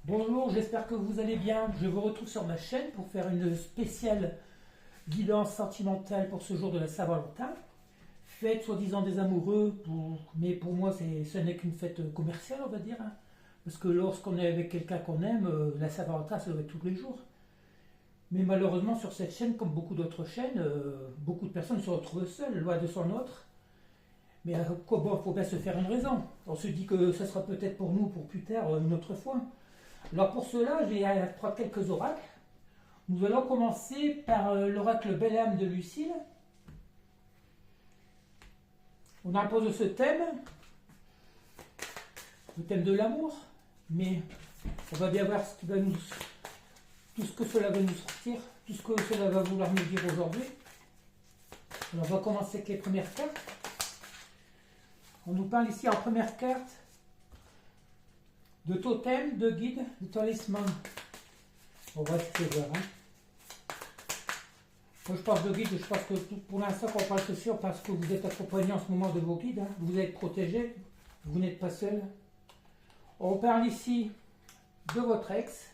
Bonjour, j'espère que vous allez bien. Je vous retrouve sur ma chaîne pour faire une spéciale guidance sentimentale pour ce jour de la Saint-Valentin. Fête soi-disant des amoureux, mais pour moi ce n'est qu'une fête commerciale, on va dire. Parce que lorsqu'on est avec quelqu'un qu'on aime, la Saint-Valentin, ça doit être tous les jours. Mais malheureusement, sur cette chaîne, comme beaucoup d'autres chaînes, beaucoup de personnes se retrouvent seules, loin de son autre. Mais bon, il faut bien se faire une raison. On se dit que ça sera peut-être pour nous, pour plus tard, une autre fois. Alors pour cela, j'ai prendre quelques oracles. Nous allons commencer par l'oracle Belle âme de Lucille. On impose ce thème, le thème de l'amour, mais on va bien voir tout ce que cela va nous sortir, tout ce que cela va vouloir nous dire aujourd'hui. Alors on va commencer avec les premières cartes. On nous parle ici en première carte de totem, de guide, de talisman. On va essayer de voir. Moi je parle de guide, je pense que pour l'instant quand on parle ceci, on pense que vous êtes accompagné en ce moment de vos guides. Vous êtes protégé, vous n'êtes pas seul. On parle ici de votre ex,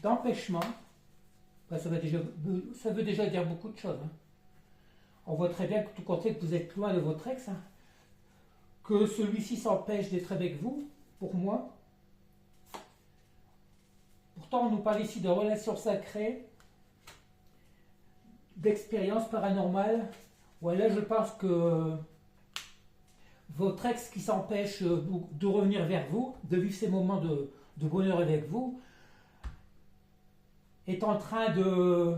d'empêchement. Ça veut déjà dire beaucoup de choses. On voit très bien que tout compte fait que vous êtes loin de votre ex. Que celui-ci s'empêche d'être avec vous, pour moi. Pourtant, on nous parle ici de relations sacrées, d'expériences paranormales. Voilà, je pense que votre ex qui s'empêche de revenir vers vous, de vivre ces moments de bonheur avec vous, est en train de,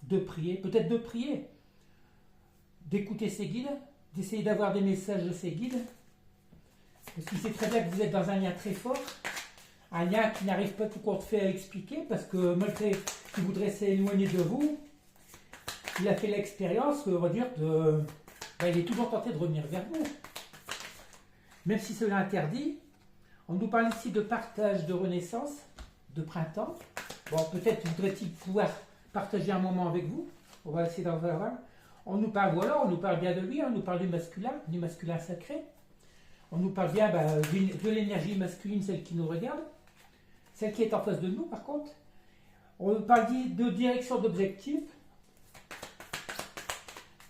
de prier, peut-être de prier, d'écouter ses guides, d'essayer d'avoir des messages de ses guides, parce qu'il sait très bien que vous êtes dans un lien très fort, un lien qui n'arrive pas tout compte fait à expliquer, parce que malgré qu'il voudrait s'éloigner de vous, il a fait l'expérience, on va dire, il est toujours tenté de revenir vers vous. Même si cela interdit, on nous parle ici de partage, de renaissance, de printemps. Bon, peut-être voudrait-il pouvoir partager un moment avec vous. On va essayer d'en voir un. On nous parle bien de lui, on nous parle du masculin sacré. On nous parle bien de l'énergie masculine, celle qui nous regarde, celle qui est en face de nous par contre. On nous parle de direction d'objectif.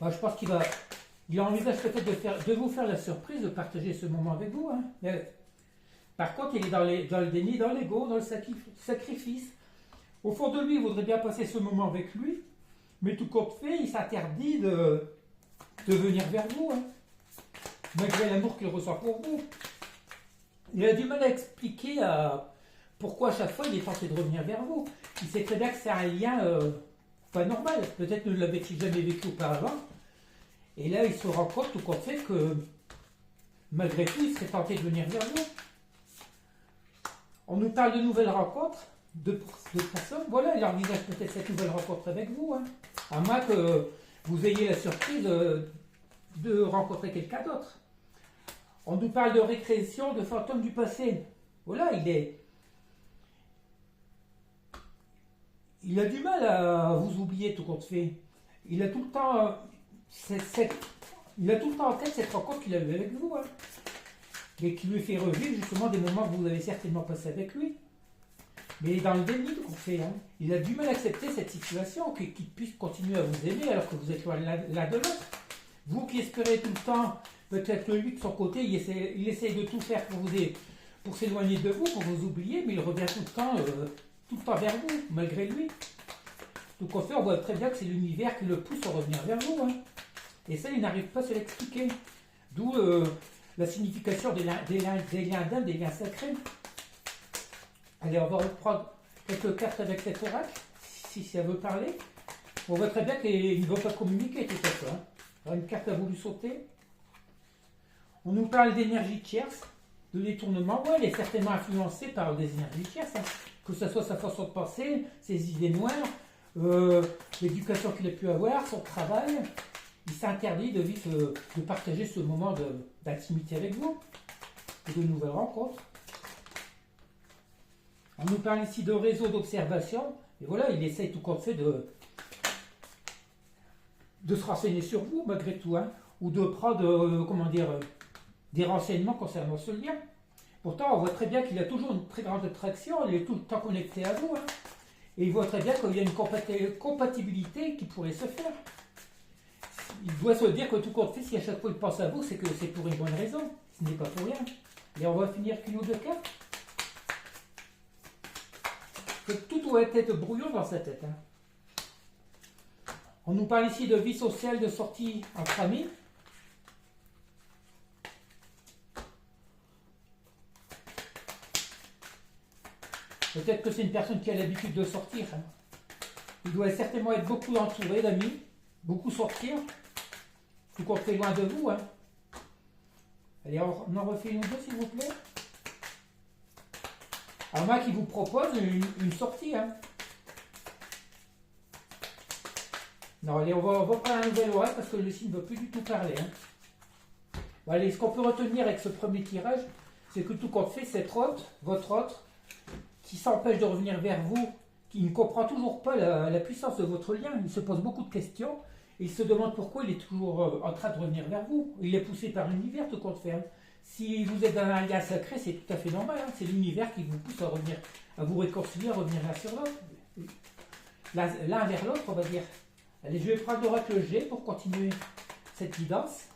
Je pense il envisage peut-être de vous faire la surprise de partager ce moment avec vous. Mais, par contre, il est dans le déni, dans l'ego, dans le sacrifice. Au fond de lui, il voudrait bien passer ce moment avec lui. Mais tout compte fait, il s'interdit de venir vers vous, malgré l'amour qu'il ressent pour vous. Il a du mal à expliquer pourquoi à chaque fois il est tenté de revenir vers vous. Il sait très bien que c'est un lien pas normal. Peut-être ne l'avait-il jamais vécu auparavant. Et là, il se rend compte tout compte fait que malgré tout, il serait tenté de venir vers vous. On nous parle de nouvelles rencontres. De personnes, voilà, il envisage peut-être cette nouvelle rencontre avec vous, à moins que vous ayez la surprise de rencontrer quelqu'un d'autre. On nous parle de régression, de fantômes du passé. Voilà, il a du mal à vous oublier tout compte fait. Il a tout le temps en tête cette rencontre qu'il a eue avec vous, et qui lui fait revivre justement des moments que vous avez certainement passés avec lui. Mais dans le déni qu'on fait, il a du mal à accepter cette situation, qu'il puisse continuer à vous aimer alors que vous êtes loin l'un de l'autre. Vous qui espérez tout le temps, peut-être que lui de son côté, il essaie de tout faire pour s'éloigner de vous, pour vous oublier, mais il revient tout le temps vers vous, malgré lui. Donc en fait, on voit très bien que c'est l'univers qui le pousse à revenir vers vous. Et ça, il n'arrive pas à se l'expliquer. D'où la signification des liens d'âme, des liens sacrés. Allez, on va reprendre quelques cartes avec cet oracle, si ça veut parler. On voit très bien qu'il ne veut pas communiquer tout ça. Alors, une carte a voulu sauter. On nous parle d'énergie tierce, de détournement. Ouais, elle est certainement influencée par des énergies tierces. Que ce soit sa façon de penser, ses idées noires, l'éducation qu'il a pu avoir, son travail. Il s'interdit de partager ce moment d'intimité avec vous, et de nouvelles rencontres. On nous parle ici de réseau d'observation, et voilà, il essaye tout compte fait de se renseigner sur vous, malgré tout, ou de prendre, des renseignements concernant ce lien. Pourtant, on voit très bien qu'il a toujours une très grande attraction, il est tout le temps connecté à vous. Hein. Et il voit très bien qu'il y a une compatibilité qui pourrait se faire. Il doit se dire que tout compte fait, si à chaque fois il pense à vous, c'est que c'est pour une bonne raison. Ce n'est pas pour rien. Et on va finir qu'une ou deux cartes. Tout doit être brouillon dans sa tête. Hein. On nous parle ici de vie sociale, de sortie entre amis. Peut-être que c'est une personne qui a l'habitude de sortir. Hein. Il doit certainement être beaucoup entouré d'amis, beaucoup sortir. Tout compte fait loin de vous. Hein. Allez, on en refait une ou deux, s'il vous plaît. À moins qu'il vous propose une sortie. Hein. Non, allez, on va prendre un nouvel oreille parce que le signe ne veut plus du tout parler. Hein. Bon, allez, ce qu'on peut retenir avec ce premier tirage, c'est que tout compte fait, cette hôte, votre hôte, qui s'empêche de revenir vers vous, qui ne comprend toujours pas la puissance de votre lien, il se pose beaucoup de questions, et il se demande pourquoi il est toujours en train de revenir vers vous. Il est poussé par l'univers, tout compte fait. Hein. Si vous êtes dans un lien sacré, c'est tout à fait normal. Hein. C'est l'univers qui vous pousse à revenir, à vous réconcilier, à revenir l'un sur l'autre. L'un vers l'autre, on va dire. Allez, je vais prendre l'oracle G pour continuer cette guidance.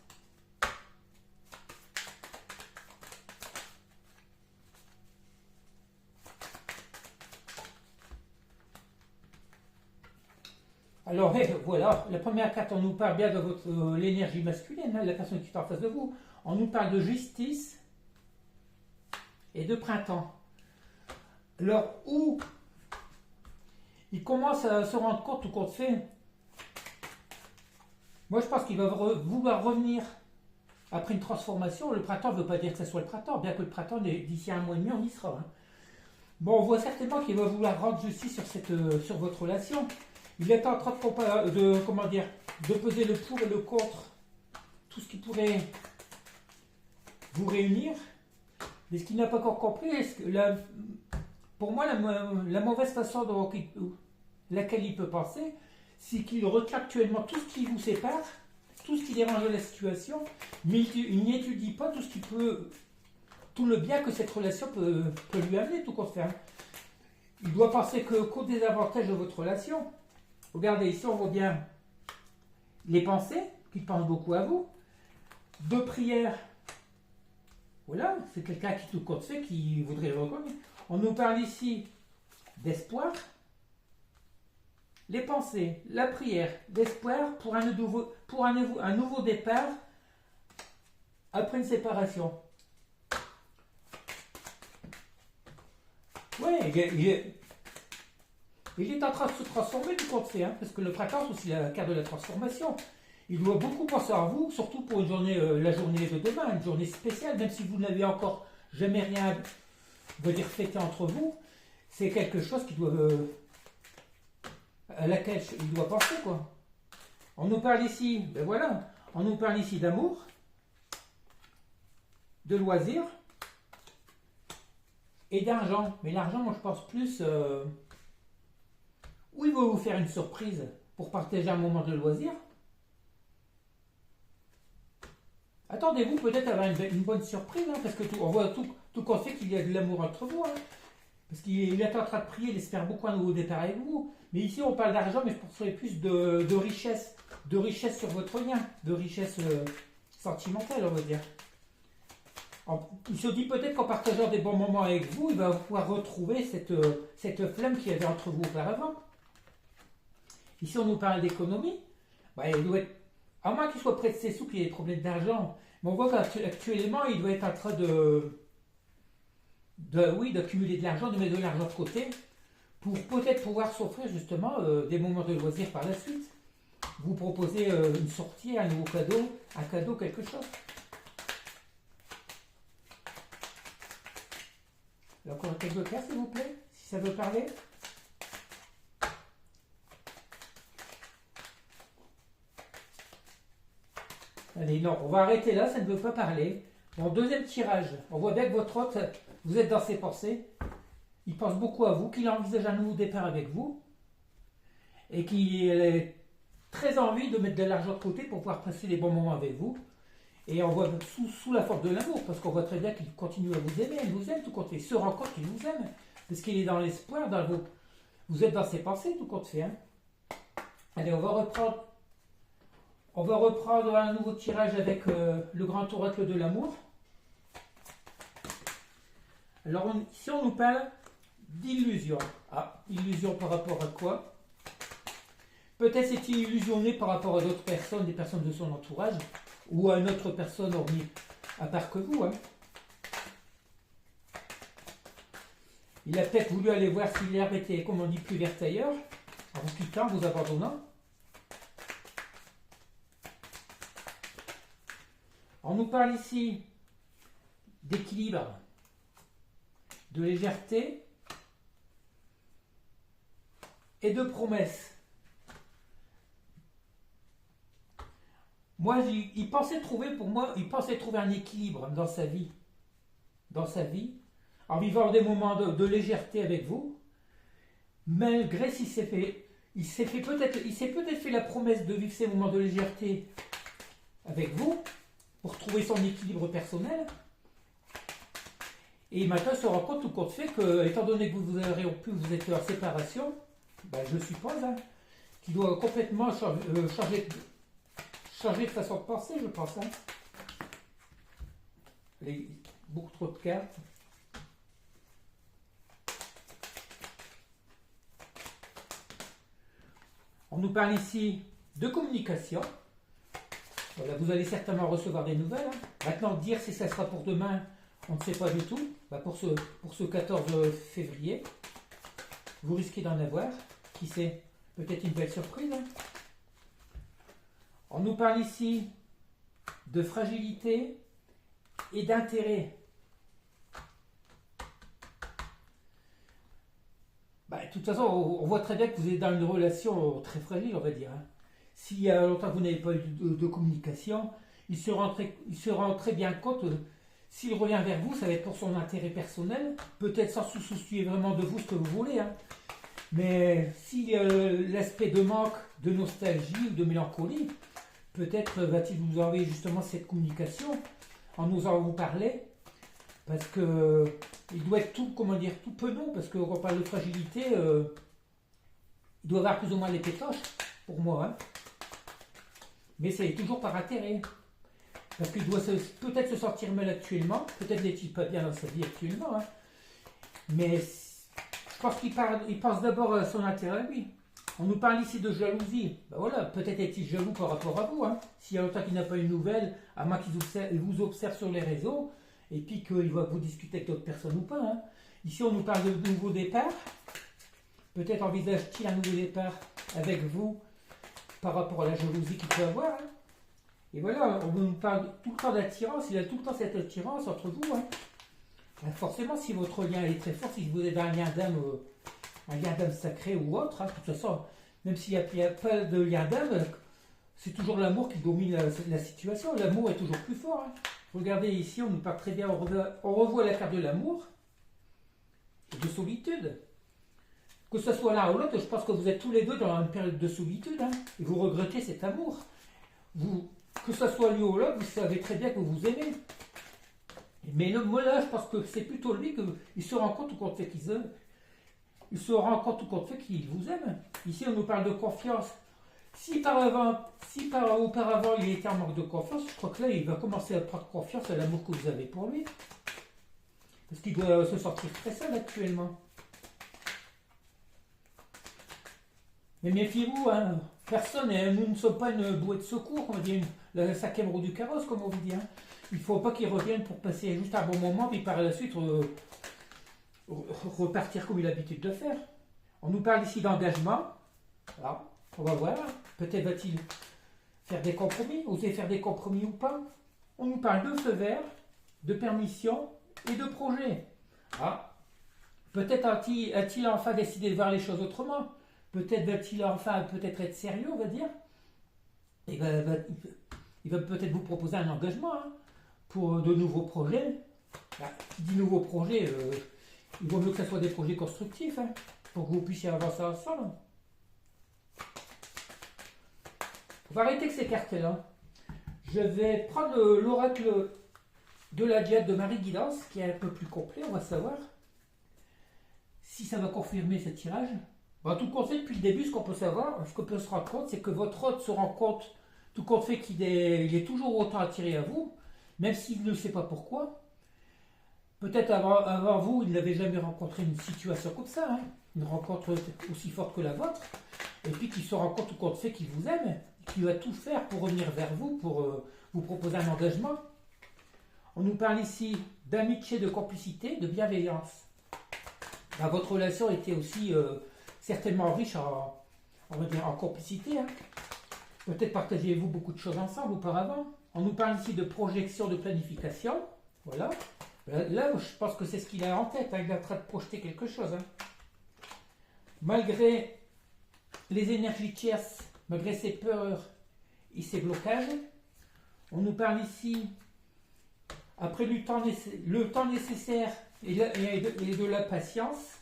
Alors, voilà, la première carte, on nous parle bien de l'énergie masculine, hein, la personne qui est en face de vous. On nous parle de justice et de printemps. Alors, où il commence à se rendre compte, tout compte fait, moi je pense qu'il va vouloir revenir après une transformation. Le printemps ne veut pas dire que ce soit le printemps, bien que le printemps, d'ici un mois et demi, on y sera. Hein. Bon, on voit certainement qu'il va vouloir rendre justice sur votre relation. Il est en train de peser le pour et le contre, tout ce qui pourrait vous réunir. Mais ce qu'il n'a pas encore compris, pour moi, la mauvaise façon dont laquelle il peut penser, c'est qu'il retient actuellement tout ce qui vous sépare, tout ce qui dérange la situation, mais il n'étudie pas tout le bien que cette relation peut lui amener, tout compte fait. Il doit penser qu'au désavantage de votre relation. Regardez, ici on voit bien les pensées, qui pensent beaucoup à vous. Deux prières. Voilà, c'est quelqu'un qui tout compte fait, qui voudrait le reconnaître. On nous parle ici d'espoir. Les pensées, la prière, l'espoir pour un nouveau départ après une séparation. Oui, il est en train de se transformer, tout compte fait, hein, parce que le printemps, c'est aussi la carte de la transformation. Il doit beaucoup penser à vous, surtout pour une journée, la journée de demain, une journée spéciale, même si vous n'avez encore jamais rien de dire fêter entre vous, c'est quelque chose à laquelle il doit penser, quoi. On nous parle ici, ben voilà, on nous parle ici d'amour, de loisirs et d'argent. Mais l'argent, moi je pense plus où il va vous faire une surprise pour partager un moment de loisir. Attendez-vous peut-être à avoir une bonne surprise, hein, parce que on voit tout qu'on fait qu'il y a de l'amour entre vous. Hein, parce qu'il est en train de prier, il espère beaucoup un nouveau départ avec vous. Mais ici on parle d'argent, mais je penserais plus de richesse sur votre lien, de richesse sentimentale, on va dire. Il se dit peut-être qu'en partageant des bons moments avec vous, il va pouvoir retrouver cette flamme qu'il y avait entre vous auparavant. Ici, on nous parle d'économie. Ben, il doit être, à moins qu'il soit près de ses sous, qu'il y ait des problèmes d'argent. Mais on voit qu'actuellement, il doit être en train d'accumuler de l'argent, de mettre de l'argent de côté, pour peut-être pouvoir s'offrir justement des moments de loisir par la suite. Vous proposez une sortie, un nouveau cadeau, quelque chose. Encore quelques cartes, s'il vous plaît, si ça veut parler. Allez, non, on va arrêter là, ça ne veut pas parler. Bon, deuxième tirage. On voit bien que votre hôte, vous êtes dans ses pensées. Il pense beaucoup à vous, qu'il envisage un nouveau départ avec vous. Et qu'il a très envie de mettre de l'argent de côté pour pouvoir passer les bons moments avec vous. Et on voit sous la forme de l'amour, parce qu'on voit très bien qu'il continue à vous aimer, il vous aime tout compte fait. Il se rend compte qu'il vous aime, parce qu'il est dans l'espoir, vous êtes dans ses pensées tout compte fait. Hein. Allez, on va reprendre un nouveau tirage avec le grand oracle de l'amour. Alors ici on nous parle d'illusion. Ah, illusion par rapport à quoi? Peut-être c'est-il illusionné par rapport à d'autres personnes, des personnes de son entourage, ou à une autre personne hormis, à part que vous. Hein. Il a peut-être voulu aller voir si l'herbe était, comme on dit, plus verte ailleurs, en vous quittant, vous abandonnant. On nous parle ici d'équilibre, de légèreté et de promesses. Moi, il pensait trouver un équilibre dans sa vie, en vivant des moments de légèreté avec vous, malgré il s'est peut-être fait la promesse de vivre ces moments de légèreté avec vous, pour trouver son équilibre personnel. Et maintenant, il se rend compte tout compte fait que, étant donné que vous êtes en séparation, ben, je suppose, hein, qu'il doit complètement changer de façon de penser, je pense. Hein. Beaucoup trop de cartes. On nous parle ici de communication. Voilà, vous allez certainement recevoir des nouvelles. Hein. Maintenant, dire si ça sera pour demain, on ne sait pas du tout. Bah, pour ce 14 février, vous risquez d'en avoir. Qui sait, peut-être une belle surprise. Hein. On nous parle ici de fragilité et d'intérêt. Bah, de toute façon, on voit très bien que vous êtes dans une relation très fragile, on va dire. Hein. S'il y a longtemps que vous n'avez pas eu de communication, il se rend très bien compte, s'il revient vers vous, ça va être pour son intérêt personnel, peut-être sans se soucier vraiment de vous, ce que vous voulez. Hein. Mais s'il y a l'aspect de manque, de nostalgie ou de mélancolie, peut-être va-t-il vous envoyer justement cette communication en osant vous parler, parce que il doit être tout penaud, parce que quand on parle de fragilité, il doit avoir plus ou moins les pétoches, pour moi. Hein. Mais c'est toujours par intérêt. Parce qu'il doit peut-être se sentir mal actuellement, peut-être n'est-il pas bien dans sa vie actuellement, hein. Mais je pense qu'il pense d'abord à son intérêt à lui. On nous parle ici de jalousie. Ben voilà, peut-être est-il jaloux par rapport à vous. Hein. S'il y a longtemps qu'il n'a pas eu de nouvelles, à moins qu'il vous observe sur les réseaux, et puis qu'il va vous discuter avec d'autres personnes ou pas. Hein. Ici, on nous parle de nouveau départ. Peut-être envisage-t-il un nouveau départ avec vous par rapport à la jalousie qu'il peut avoir. Hein. Et voilà, on nous parle tout le temps d'attirance, il a tout le temps cette attirance entre vous. Hein. Forcément, si votre lien est très fort, si vous êtes un lien d'âme sacré ou autre, hein, de toute façon, même s'il n'y a pas de lien d'âme, c'est toujours l'amour qui domine la situation. L'amour est toujours plus fort. Hein. Regardez ici, on nous parle très bien, on revoit la carte de l'amour et de solitude. Que ce soit l'un ou l'autre, je pense que vous êtes tous les deux dans une période de solitude, hein, et vous regrettez cet amour. Que ce soit lui ou l'autre, vous savez très bien que vous vous aimez. Mais moi là, je pense que c'est plutôt lui qu'il se rend compte tout compte fait qu'il aime. Il se rend compte tout compte fait qu'il vous aime. Ici, on nous parle de confiance. Si auparavant il était en manque de confiance, je crois que là, il va commencer à prendre confiance à l'amour que vous avez pour lui. Parce qu'il doit se sentir très seul actuellement. Mais méfiez-vous, hein. Personne, nous ne sommes pas une bouée de secours, on dit la cinquième roue du carrosse, comme on vous dit. Hein. Il ne faut pas qu'ils reviennent pour passer juste un bon moment, puis par la suite repartir comme il a l'habitude de faire. On nous parle ici d'engagement. Alors, on va voir. Peut-être va-t-il faire des compromis, oser faire des compromis ou pas. On nous parle de feu vert, de permission et de projet. Ah, peut-être a-t-il enfin décidé de voir les choses autrement. Peut-être va-t-il enfin être sérieux, on va dire. Et il va peut-être vous proposer un engagement hein, pour de nouveaux projets. Qui dit nouveaux projets, il vaut mieux que ce soit des projets constructifs, hein, pour que vous puissiez avancer ensemble. On va arrêter avec ces cartes-là. Je Je vais prendre l'oracle de la Diade de Marie Guidance, qui est un peu plus complet, on va savoir si ça va confirmer ce tirage. Bon, tout compte fait, depuis le début, ce qu'on peut savoir, ce qu'on peut se rendre compte, c'est que votre hôte se rend compte, tout compte fait qu'il est toujours autant attiré à vous, même s'il ne sait pas pourquoi. Peut-être avant vous, il n'avait jamais rencontré une situation comme ça, hein, une rencontre aussi forte que la vôtre, et puis qu'il se rend compte tout compte fait qu'il vous aime, qu'il va tout faire pour revenir vers vous, pour vous proposer un engagement. On nous parle ici d'amitié, de complicité, de bienveillance. Ben, votre relation était aussi certainement riche on va dire, en complicité. Hein. Peut-être partagiez-vous beaucoup de choses ensemble auparavant. On nous parle ici de projection, de planification. Voilà. Là, je pense que c'est ce qu'il a en tête. Hein. Il est en train de projeter quelque chose. Hein. Malgré les énergies tierces, malgré ses peurs et ses blocages, on nous parle ici, après le temps nécessaire et de la patience,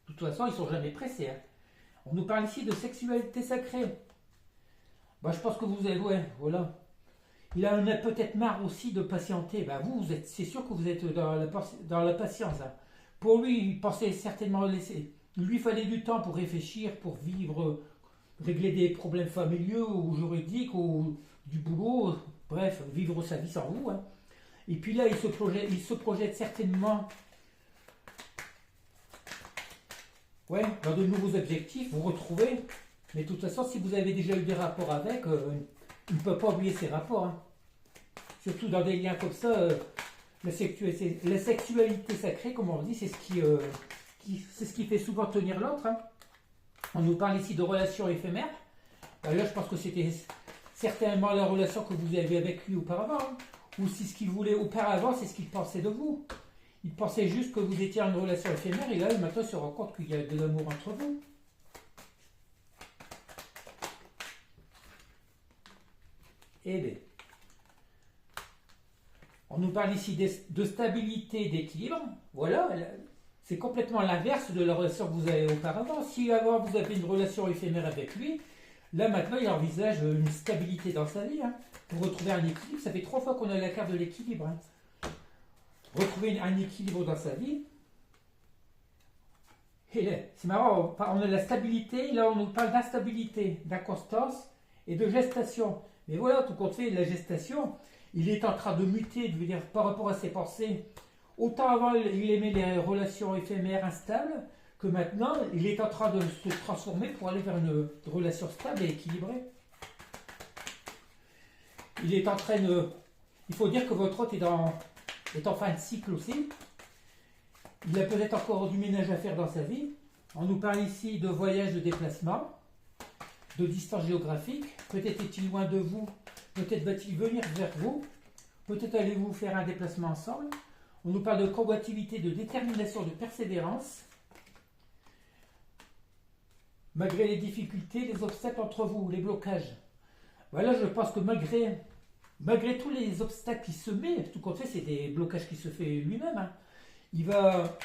de toute façon, ils ne sont jamais pressés. Hein. On nous parle ici de sexualité sacrée. Ben, je pense que vous avez, ouais, voilà. Il en a peut-être marre aussi de patienter. Ben, c'est sûr que vous êtes dans la patience. Hein. Pour lui, il pensait certainement laisser. Il lui fallait du temps pour réfléchir, pour vivre, régler des problèmes familiaux ou juridiques ou du boulot. Bref, vivre sa vie sans vous. Hein. Et puis là, il se projette certainement dans de nouveaux objectifs, vous retrouvez. Mais de toute façon, si vous avez déjà eu des rapports avec, il ne peut pas oublier ces rapports. Hein. Surtout dans des liens comme ça, la sexualité sacrée, comme on dit, c'est ce qui fait souvent tenir l'autre. Hein. On nous parle ici de relations éphémères. Là, je pense que c'était certainement la relation que vous avez avec lui auparavant. Hein. Ou si ce qu'il voulait auparavant, c'est ce qu'il pensait de vous. Il pensait juste que vous étiez en une relation éphémère et là, maintenant, il se rend compte qu'il y a de l'amour entre vous. Eh bien, on nous parle ici de stabilité, d'équilibre. Voilà, c'est complètement l'inverse de la relation que vous avez auparavant. Si avant vous avez une relation éphémère avec lui, là maintenant il envisage une stabilité dans sa vie. Hein. Pour retrouver un équilibre, ça fait 3 fois qu'on a la carte de l'équilibre. Hein. Retrouver un équilibre dans sa vie. Et là, c'est marrant, on a la stabilité, là on nous parle d'instabilité, d'inconstance et de gestation. Mais voilà, tout compte fait, la gestation, il est en train de muter, je veux dire, par rapport à ses pensées. Autant avant, il aimait les relations éphémères, instables, que maintenant, il est en train de se transformer pour aller vers une relation stable et équilibrée. Il est en train de... Il faut dire que votre hôte est en fin de cycle aussi. Il a peut-être encore du ménage à faire dans sa vie. On nous parle ici de voyage, de déplacement, de distance géographique. Peut-être est-il loin de vous, peut-être va-t-il venir vers vous, peut-être allez-vous faire un déplacement ensemble. On nous parle de combativité, de détermination, de persévérance. Malgré les difficultés, les obstacles entre vous, les blocages. Voilà, je pense que malgré tous les obstacles qu'il se met, tout compte fait, c'est des blocages qu'il se fait lui-même. Hein. Il va,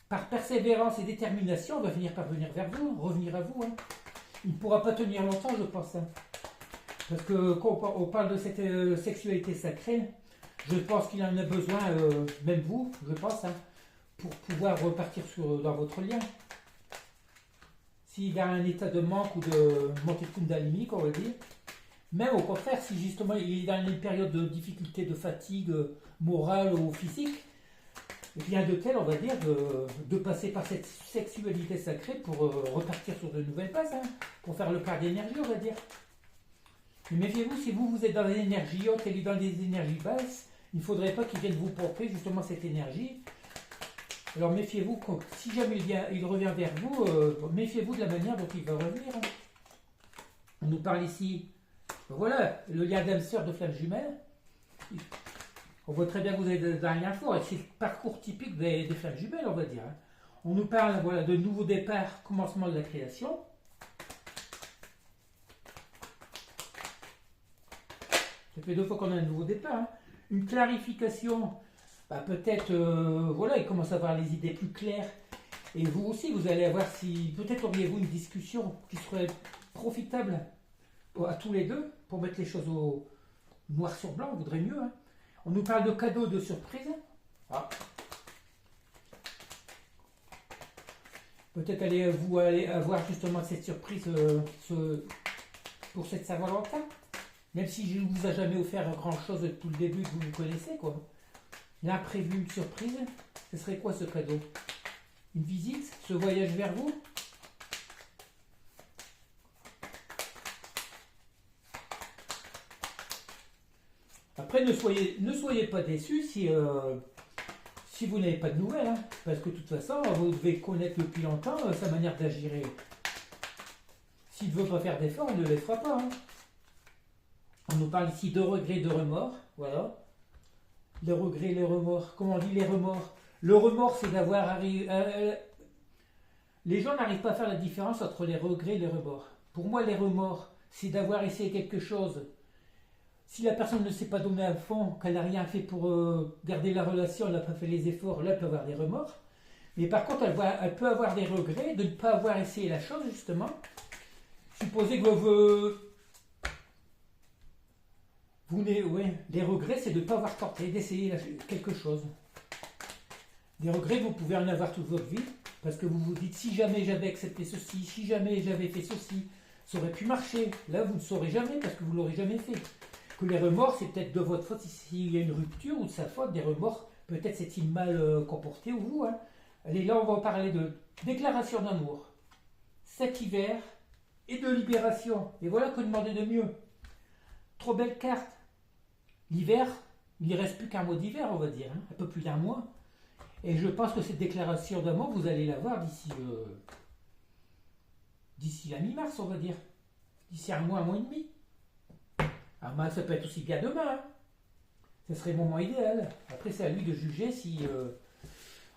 par persévérance et détermination, va finir par venir vers vous, revenir à vous. Hein. Il ne pourra pas tenir longtemps, je pense. Hein. Parce que quand on parle de cette sexualité sacrée, je pense qu'il en a besoin, même vous, je pense, hein, pour pouvoir repartir dans votre lien. S'il a un état de manque ou de montée de Kundalini, on va dire, même au contraire, si justement il est dans une période de difficulté, de fatigue morale ou physique, rien de tel, on va dire, de passer par cette sexualité sacrée pour repartir sur de nouvelles bases, hein, pour faire le plein d'énergie, on va dire. Mais méfiez-vous, si vous êtes dans des énergies hautes et lui dans des énergies basses, il ne faudrait pas qu'il vienne vous pomper justement cette énergie. Alors méfiez-vous, si jamais il revient vers vous, méfiez-vous de la manière dont il va revenir. Hein. On nous parle ici, voilà, le lien d'âme-sœur de flamme jumelle. On voit très bien que vous avez un lien fort, et c'est le parcours typique des flammes jumelles, on va dire. Hein. On nous parle voilà, de nouveau départ, commencement de la création. Ça fait 2 fois qu'on a un nouveau départ. Hein. Une clarification, peut-être, voilà, il commence à avoir les idées plus claires. Et vous aussi, vous allez avoir, si peut-être auriez-vous une discussion qui serait profitable à tous les deux, pour mettre les choses au noir sur blanc, on voudrait mieux. Hein. On nous parle de cadeaux de surprise. Ah. Peut-être allez-vous avoir justement cette surprise pour cette Saint-Valentin. Même si je ne vous ai jamais offert grand-chose depuis le début que vous me connaissez, quoi. L'imprévu, une surprise, ce serait quoi ce cadeau? Une visite? Ce voyage vers vous? Après, ne soyez pas déçus si vous n'avez pas de nouvelles, hein, parce que de toute façon, vous devez connaître depuis longtemps sa manière d'agir. S'il ne veut pas faire d'efforts, il ne les fera pas. Hein. On nous parle ici de regrets, de remords. Voilà. Les regrets, les remords. Comment on dit les remords? Le remords, c'est d'avoir arrivé. Les gens n'arrivent pas à faire la différence entre les regrets et les remords. Pour moi, les remords, c'est d'avoir essayé quelque chose. Si la personne ne s'est pas donnée à fond, qu'elle n'a rien fait pour garder la relation, elle n'a pas fait les efforts, là, elle peut avoir des remords. Mais par contre, elle peut avoir des regrets de ne pas avoir essayé la chose, justement. Supposez que les regrets, c'est de ne pas avoir tenté d'essayer quelque chose. Des regrets, vous pouvez en avoir toute votre vie, parce que vous vous dites, si jamais j'avais accepté ceci, si jamais j'avais fait ceci, ça aurait pu marcher. Là, vous ne saurez jamais, parce que vous ne l'aurez jamais fait. Que les remords, c'est peut-être de votre faute s'il y a une rupture ou de sa faute, des remords, peut-être c'est-il mal comporté ou vous. Hein. Allez, là, on va parler de déclaration d'amour, cet hiver, et de libération. Et voilà que demander de mieux. Trop belle carte. L'hiver, il ne reste plus qu'un mois d'hiver, on va dire, hein, un peu plus d'un mois. Et je pense que cette déclaration d'amour, vous allez la voir d'ici la mi-mars, on va dire. D'ici un mois et demi. Alors, ça peut être aussi bien demain. Hein. Ce serait le moment idéal. Après, c'est à lui de juger si...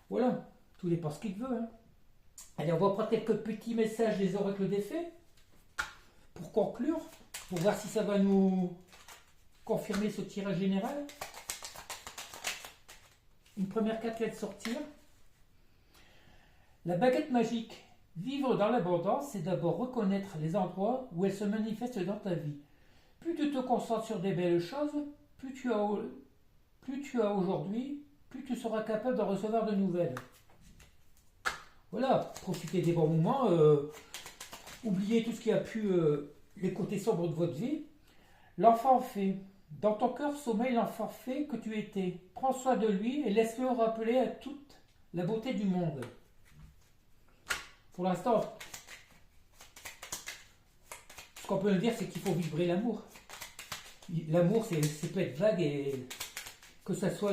voilà, tout dépend ce qu'il veut. Hein. Allez, on va prendre quelques petits messages des oracles des fées pour conclure, pour voir si ça va nous confirmer ce tirage général. Une première carte vient de sortir. La baguette magique. Vivre dans l'abondance, c'est d'abord reconnaître les endroits où elle se manifeste dans ta vie. Plus tu te concentres sur des belles choses, plus tu as aujourd'hui, plus tu seras capable de recevoir de nouvelles. Voilà, profitez des bons moments, oubliez tout ce qui a pu les côtés sombres de votre vie. L'enfant fait. Dans ton cœur sommeille l'enfant fait que tu étais. Prends soin de lui et laisse-le rappeler à toute la beauté du monde. Pour l'instant, ce qu'on peut dire, c'est qu'il faut vibrer l'amour. L'amour, c'est peut être vague et que ce soit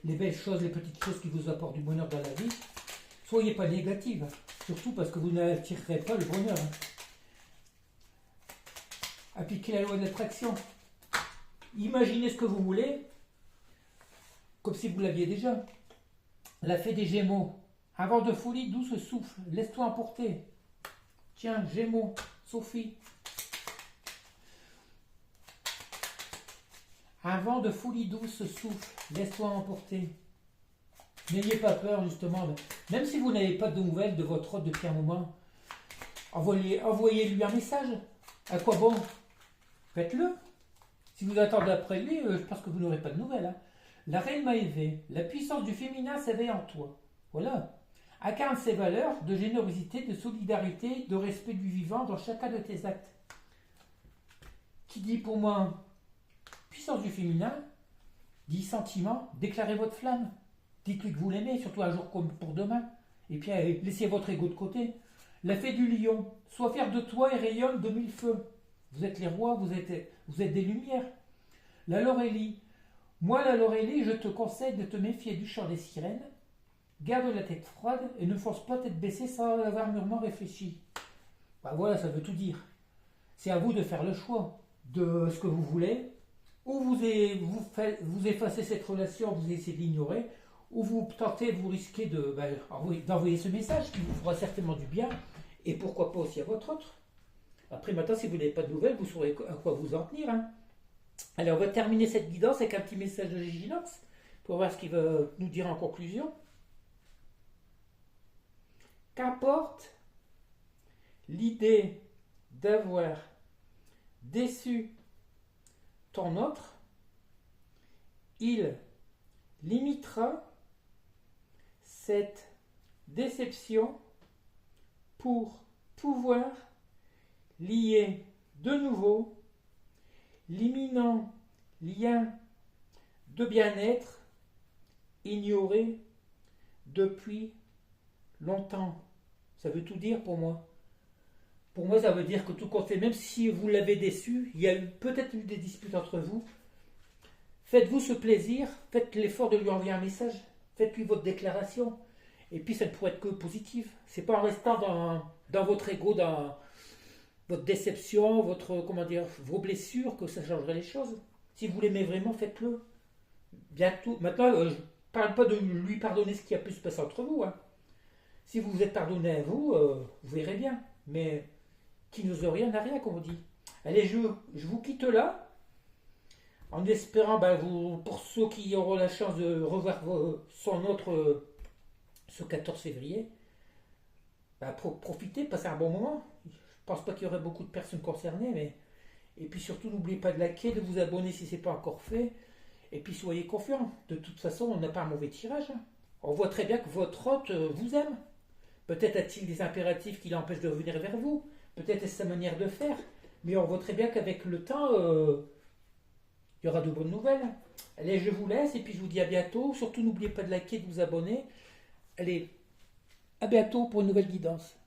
les belles choses, les petites choses qui vous apportent du bonheur dans la vie. Soyez pas négative, surtout parce que vous n'attirerez pas le bonheur. Appliquez la loi de l'attraction. Imaginez ce que vous voulez, comme si vous l'aviez déjà. La fée des Gémeaux. Un vent de folie douce souffle, laisse-toi emporter. Tiens, Gémeaux, Sophie. Un vent de folie douce souffle, laisse-toi emporter. N'ayez pas peur, justement. Même si vous n'avez pas de nouvelles de votre hôte depuis un moment, envoyez-lui un message. À quoi bon? Faites-le. Si vous attendez après lui, je pense que vous n'aurez pas de nouvelles. Hein. La reine Maëvé, la puissance du féminin s'éveille en toi. Voilà. Incarne ses valeurs de générosité, de solidarité, de respect du vivant dans chacun de tes actes. Qui dit pour moi puissance du féminin, dit sentiment, déclarez votre flamme. Dites-lui que vous l'aimez, surtout un jour comme pour demain. Et puis laissez votre ego de côté. La fée du lion, sois fier de toi et rayonne de mille feux. Vous êtes les rois, vous êtes des lumières. La Laurélie, moi la Laurélie, je te conseille de te méfier du chant des sirènes. Garde la tête froide et ne fonce pas tête baissée sans avoir mûrement réfléchi. Ben voilà, ça veut tout dire. C'est à vous de faire le choix de ce que vous voulez. Ou vous effacez cette relation, vous essayez d'ignorer, ou vous tentez, vous risquez d'envoyer ce message qui vous fera certainement du bien, et pourquoi pas aussi à votre autre. Après, maintenant, si vous n'avez pas de nouvelles, vous saurez à quoi vous en tenir. Hein. Allez, on va terminer cette guidance avec un petit message de Giginox pour voir ce qu'il va nous dire en conclusion. Qu'importe l'idée d'avoir déçu ton autre, il limitera cette déception pour pouvoir lier de nouveau l'imminent lien de bien-être ignoré depuis longtemps. Ça veut tout dire pour moi. Pour moi, ça veut dire que tout compte fait, même si vous l'avez déçu, il y a peut-être eu des disputes entre vous. Faites-vous ce plaisir, faites l'effort de lui envoyer un message, faites-lui votre déclaration. Et puis ça ne pourrait être que positif. C'est pas en restant dans votre ego, dans votre déception, vos blessures que ça changerait les choses. Si vous l'aimez vraiment, faites-le. Bientôt. Maintenant, je ne parle pas de lui pardonner ce qui a pu se passer entre vous. Hein. Si vous vous êtes pardonné à vous, vous verrez bien. Mais qui n'ose rien n'a rien, comme on dit. Allez, je vous quitte là. En espérant, pour ceux qui auront la chance de revoir son autre ce 14 février, profitez, passez un bon moment. Je ne pense pas qu'il y aurait beaucoup de personnes concernées, mais et puis surtout n'oubliez pas de liker, de vous abonner si ce n'est pas encore fait, et puis soyez confiants. De toute façon, on n'a pas un mauvais tirage. Hein. On voit très bien que votre hôte vous aime. Peut-être a-t-il des impératifs qui l'empêchent de revenir vers vous. Peut-être est-ce sa manière de faire. Mais on voit très bien qu'avec le temps, il y aura de bonnes nouvelles. Allez, je vous laisse et puis je vous dis à bientôt. Surtout, n'oubliez pas de liker, de vous abonner. Allez, à bientôt pour une nouvelle guidance.